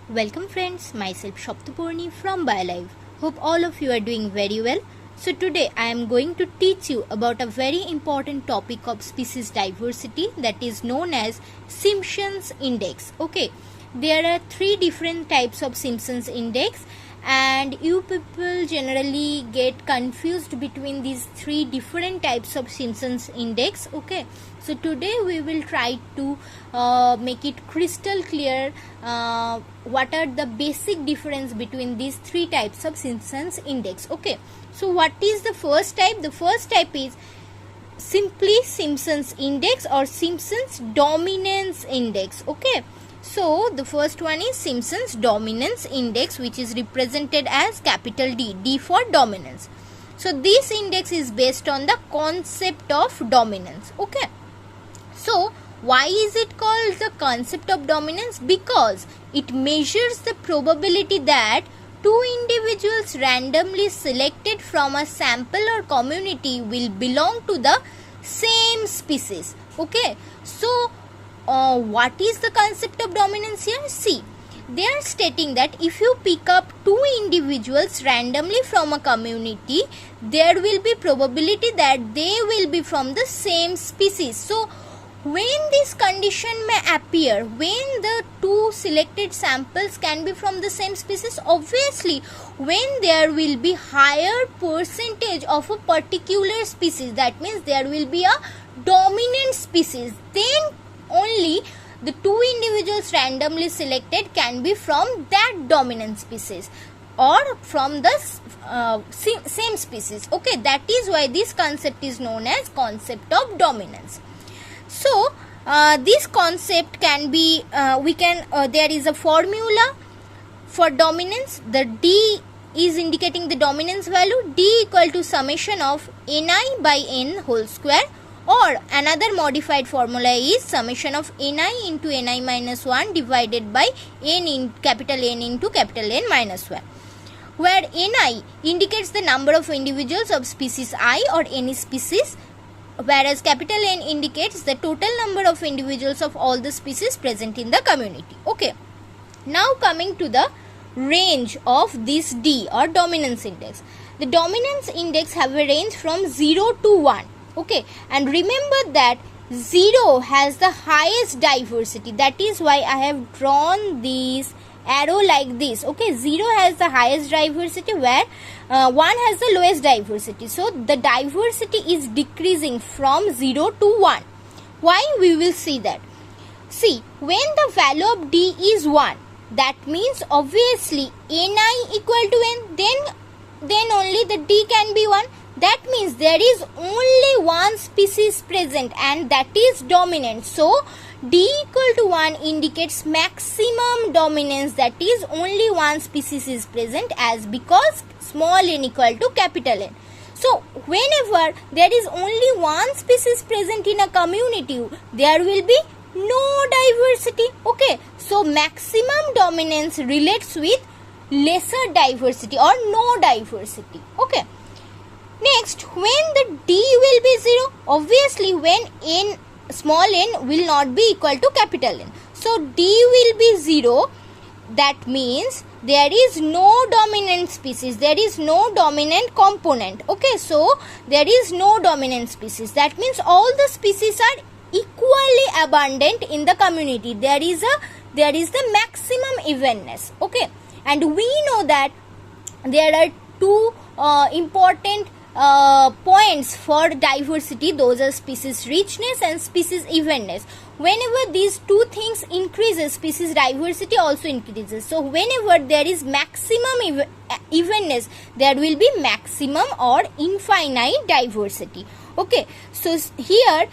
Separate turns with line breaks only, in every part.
Welcome friends, myself Shaptapurni from BioLive. Hope all of you are doing very well. So today I am going to teach you about a very important topic of species diversity that is known as Simpson's index. Okay, there are three different types of Simpson's index and you people generally get confused between these three different types of Simpson's index. Okay, so today we will try to make it crystal clear what are the basic difference between these three types of Simpson's index. Okay, so what is the first type? The first type is simply Simpson's index or Simpson's dominance index. Okay, so the first one is Simpson's dominance index, which is represented as capital D, D for dominance. So this index is based on the concept of dominance. Okay, so why is it called the concept of dominance? Because it measures the probability that two individuals randomly selected from a sample or community will belong to the same species. Okay, so what is the concept of dominance here? See, they are stating that if you pick up two individuals randomly from a community, there will be probability that they will be from the same species. So when this condition may appear, when the two selected samples can be from the same species, obviously when there will be higher percentage of a particular species, that means there will be a dominant species, then only the two individuals randomly selected can be from that dominant species or from the same species. Okay, that is why this concept is known as concept of dominance. So this concept can be there is a formula for dominance. The D is indicating the dominance value, D equal to summation of Ni by N whole square, or another modified formula is summation of Ni into Ni minus 1 divided by N in capital N into capital N minus 1, where Ni indicates the number of individuals of species I or any species, whereas capital N indicates the total number of individuals of all the species present in the community. Okay, now coming to the range of this D or dominance index. The dominance index have a range from 0 to 1. Okay, and remember that 0 has the highest diversity. That is why I have drawn this arrow like this. Okay, 0 has the highest diversity, where 1 has the lowest diversity. So the diversity is decreasing from 0 to 1. Why? We will see that. See, when the value of D is 1, that means obviously Ni equal to N, then only the D can be 1. That means there is only one species present and that is dominant. So D equal to 1 indicates maximum dominance, that is only one species is present, as because small n equal to capital N. So whenever there is only one species present in a community, there will be no diversity. Okay, so maximum dominance relates with lesser diversity or no diversity. Okay, next, when the D will be 0, obviously when n small n will not be equal to capital N. So D will be 0, that means there is no dominant species, there is no dominant component. Okay, so there is no dominant species, that means all the species are equally abundant in the community. There is the maximum evenness. Okay, and we know that there are two important points for diversity. Those are species richness and species evenness. Whenever these two things increases, species diversity also increases. So whenever there is maximum evenness, there will be maximum or infinite diversity. Okay, so here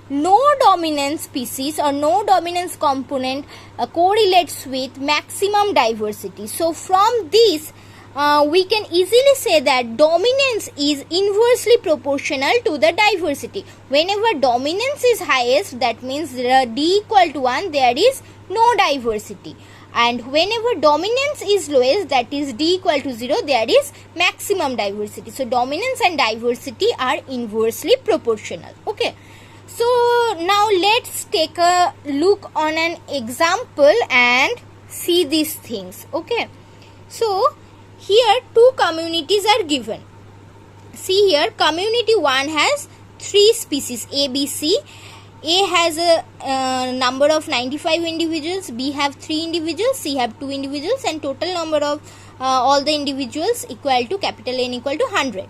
no dominant species or no dominance component correlates with maximum diversity. So from this we can easily say that dominance is inversely proportional to the diversity. Whenever dominance is highest, that means D equal to 1, there is no diversity. And whenever dominance is lowest, that is D equal to 0, there is maximum diversity. So dominance and diversity are inversely proportional. Okay, so now let's take a look on an example and see these things. Okay, so here two communities are given. See here, community 1 has 3 species A, B, C. A has a number of 95 individuals, B have 3 individuals, C have 2 individuals, and total number of all the individuals equal to capital N equal to 100.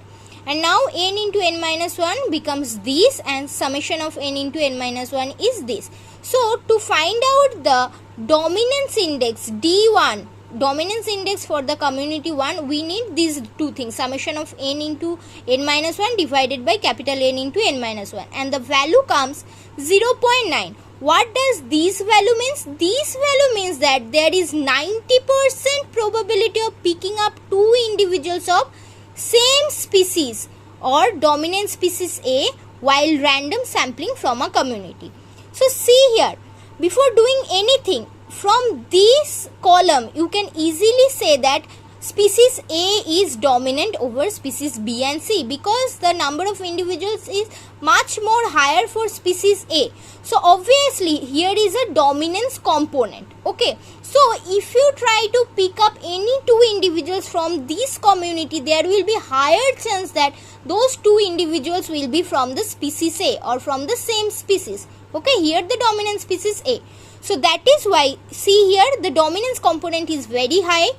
And now n into n minus 1 becomes this, and summation of n into n minus 1 is this. So to find out the dominance index D1, dominance index for the community 1, we need these two things, summation of n into n minus 1 divided by capital N into n minus 1, and the value comes 0.9. What does this value means? This value means that there is 90% probability of picking up two individuals of same species or dominant species A while random sampling from a community. So see here, before doing anything, from this column you can easily say that species A is dominant over species B and C, because the number of individuals is much more higher for species A. So obviously here is a dominance component. Okay, so if you try to pick up any two individuals from this community, there will be higher chance that those two individuals will be from the species A or from the same species. Okay, here the dominant species A. So that is why, see here, the dominance component is very high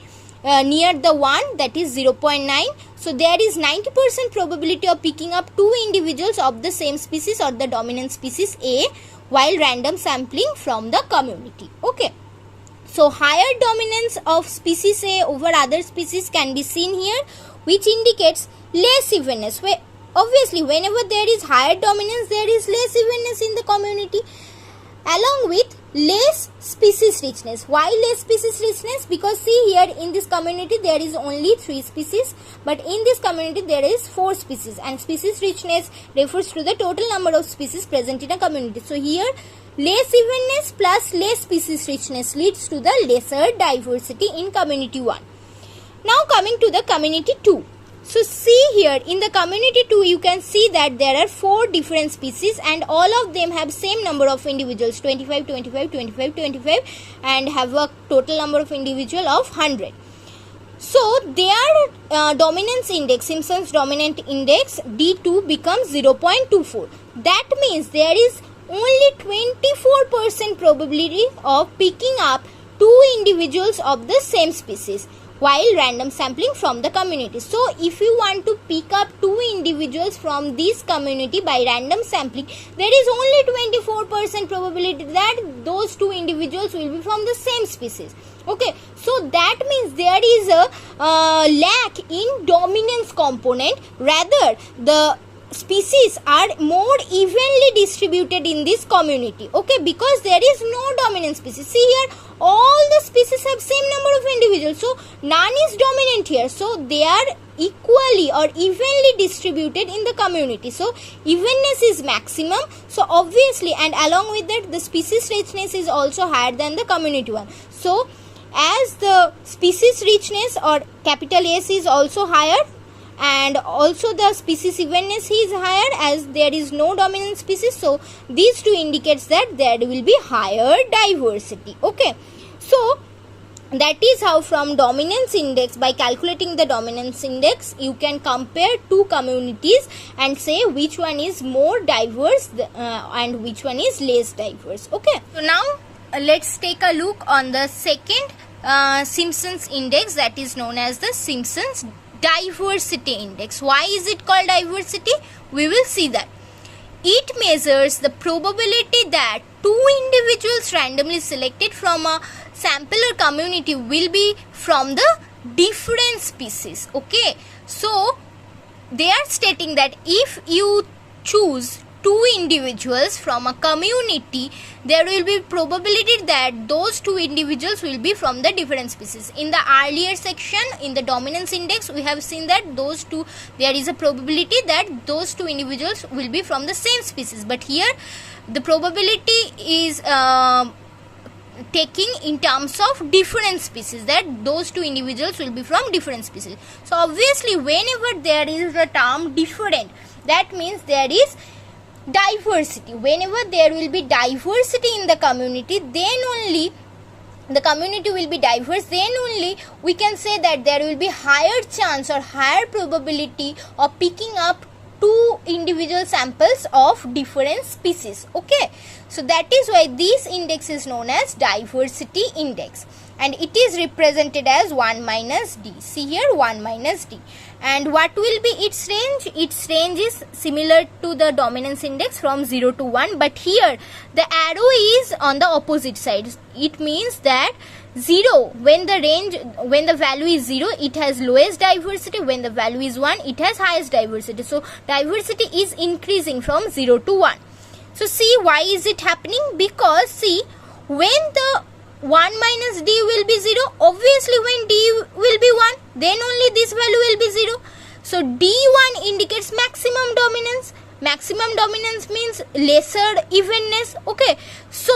near the 1, that is 0.9. So there is 90% probability of picking up two individuals of the same species or the dominant species A while random sampling from the community. Okay, so higher dominance of species A over other species can be seen here, which indicates less evenness. Obviously whenever there is higher dominance, there is less evenness in the community, along with less species richness. Why less species richness? Because see here, in this community there is only 3 species, but in this community there is 4 species, and species richness refers to the total number of species present in a community. So here less evenness plus less species richness leads to the lesser diversity in community 1. Now coming to the community 2. So see here, in the community 2 you can see that there are 4 different species, and all of them have same number of individuals, 25, 25, 25, 25, and have a total number of individual of 100. So their dominance index, Simpson's dominant index D2 becomes 0.24. That means there is only 24% probability of picking up 2 individuals of the same species while random sampling from the community. So if you want to pick up 2 individuals from this community by random sampling, there is only 24% probability that those 2 individuals will be from the same species. Okay, so that means there is a lack in dominance component. Rather, the species are more evenly distributed in this community. Okay, because there is no dominant species. See here, all the species have same number of individuals, so none is dominant here, so they are equally or evenly distributed in the community. So evenness is maximum, so obviously, and along with that the species richness is also higher than the community one. So as the species richness or capital S is also higher, and also the species evenness is higher as there is no dominant species, so these two indicates that there will be higher diversity. Okay, so that is how from dominance index, by calculating the dominance index, you can compare 2 communities and say which one is more diverse and which one is less diverse. Okay, so now let's take a look on the second Simpson's index, that is known as the Simpson's diversity index. Why is it called diversity? We will see that. It measures the probability that 2 individuals randomly selected from a sample or community will be from the different species. Okay, so they are stating that if you choose 2 individuals from a community, there will be probability that those 2 individuals will be from the different species. In the earlier section, in the dominance index, we have seen that there is a probability that those 2 individuals will be from the same species, but here the probability is taking in terms of different species, that those 2 individuals will be from different species. So obviously whenever there is a term different, that means there is diversity. Whenever there will be diversity in the community, then only the community will be diverse, then only we can say that there will be higher chance or higher probability of picking up two individual samples of different species. Okay, so that is why this index is known as diversity index, and it is represented as 1 minus d. See here, 1 minus d. And what will be its range? Its range is similar to the dominance index from 0 to 1, but here the arrow is on the opposite side. It means that 0, when the value is 0, it has lowest diversity. When the value is 1, it has highest diversity. So diversity is increasing from 0 to 1. So see, why is it happening? Because see, when the 1 minus d will be 0, obviously when d will be 1, then only this value will be 0. So d1 indicates maximum dominance. Maximum dominance means lesser evenness. Okay, so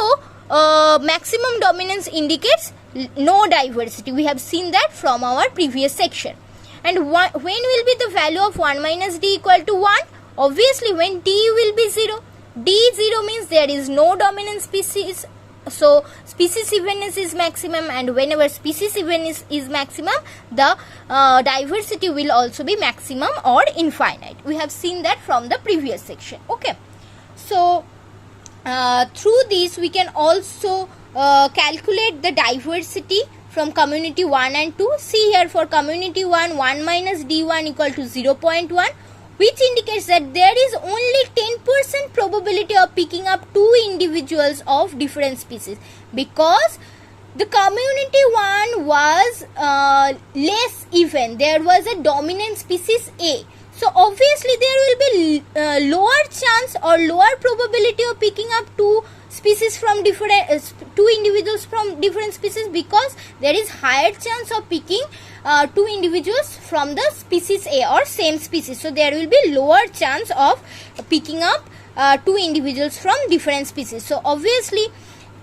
maximum dominance indicates no diversity. We have seen that from our previous section. And when will be the value of 1 minus d equal to 1? Obviously when d will be 0. d0 means there is no dominant species. So species evenness is maximum, and whenever species evenness is maximum, the diversity will also be maximum or infinite. We have seen that from the previous section. Okay, so through this we can also calculate the diversity from community 1 and 2. See here, for community 1, 1 minus d1 equal to 0.1, which indicates that there is only 10% probability of picking up two individuals of different species, because the community 1 was less even. There was a dominant species A. So obviously there will be lower chance or lower probability of picking up two species from different two individuals from different species, because there is higher chance of picking two individuals from the species A or same species. So there will be lower chance of picking up two individuals from different species. So obviously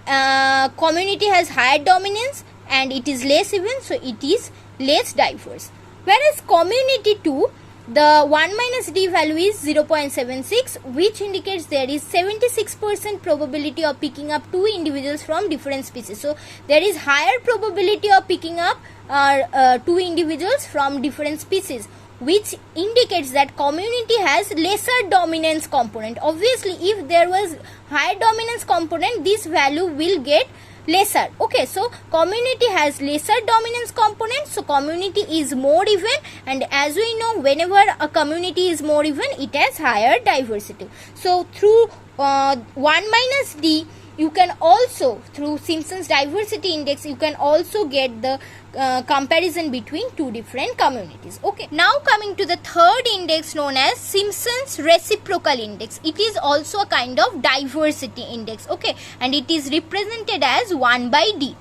community has higher dominance and it is less even, so it is less diverse. Whereas community 2, the 1 minus d value is 0.76, which indicates there is 76% probability of picking up two individuals from different species. So there is higher probability of picking up two individuals from different species, which indicates that community has lesser dominance component. Obviously if there was higher dominance component, this value will get lesser. Okay, so community has lesser dominance component, so community is more even, and as we know, whenever a community is more even, it has higher diversity. So through 1 minus d, you can also, through Simpson's diversity index, you can also get the comparison between two different communities. Okay, now coming to the third index known as Simpson's reciprocal index. It is also a kind of diversity index. Okay, and it is represented as 1 by d.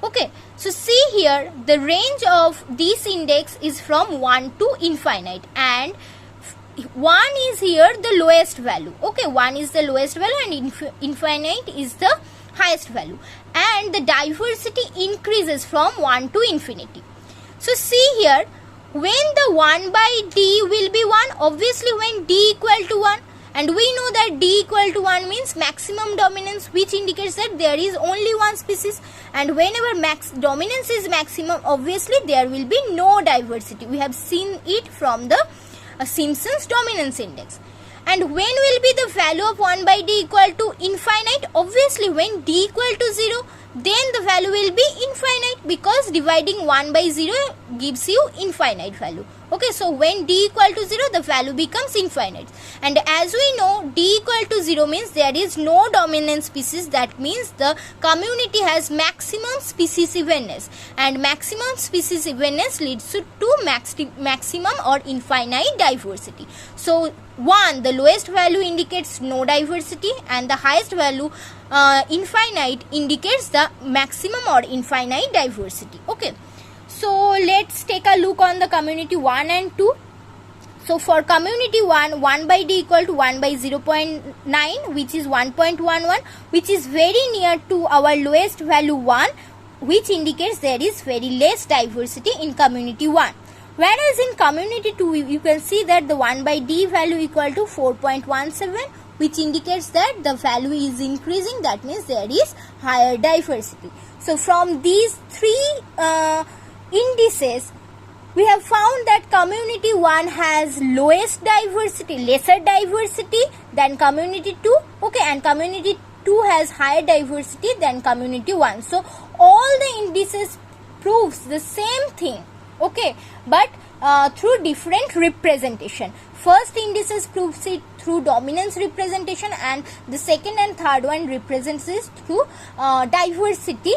Okay, so see here, the range of this index is from 1 to infinite, and 1 is here the lowest value. Okay, 1 is the lowest value and infinite is the highest value, and the diversity increases from 1 to infinity. So see here, when the 1 by d will be 1, obviously when d equal to 1, and we know that d equal to 1 means maximum dominance, which indicates that there is only one species, and whenever dominance is maximum, obviously there will be no diversity. We have seen it from the Simpson's dominance index. And when will be the value of 1 by d equal to infinite? Obviously when d equal to 0, then the value will be infinite, because dividing 1 by 0 gives you infinite value. Okay, so when d equal to 0, the value becomes infinite. And as we know, d equal to 0 means there is no dominant species. That means the community has maximum species evenness, and maximum species evenness leads to maximum or infinite diversity. So 1, the lowest value indicates no diversity, and the highest value infinite indicates the maximum or infinite diversity. Okay, so let's take a look on the community 1 and 2. So for community 1, 1 by d equal to 1 by 0.9, which is 1.11, which is very near to our lowest value 1, which indicates there is very less diversity in community 1. Whereas in community 2, you can see that the 1 by d value equal to 4.17, which indicates that the value is increasing. That means there is higher diversity. So from these three indices, we have found that community 1 has lowest diversity, lesser diversity than community 2, okay, and community 2 has higher diversity than community 1. So all the indices proves the same thing, okay, but through different representation. First indices proves it through dominance representation, and the second and third one represents it through diversity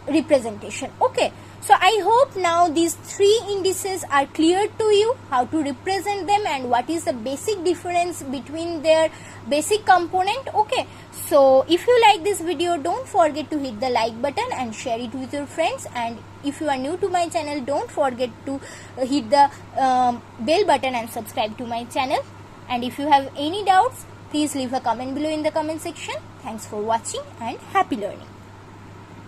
representation, okay. So I hope now these three indices are clear to you, how to represent them and what is the basic difference between their basic component, okay. So if you like this video, don't forget to hit the like button and share it with your friends, and if you are new to my channel, don't forget to hit the bell button and subscribe to my channel. And if you have any doubts, please leave a comment below in the comment section. Thanks for watching and happy learning.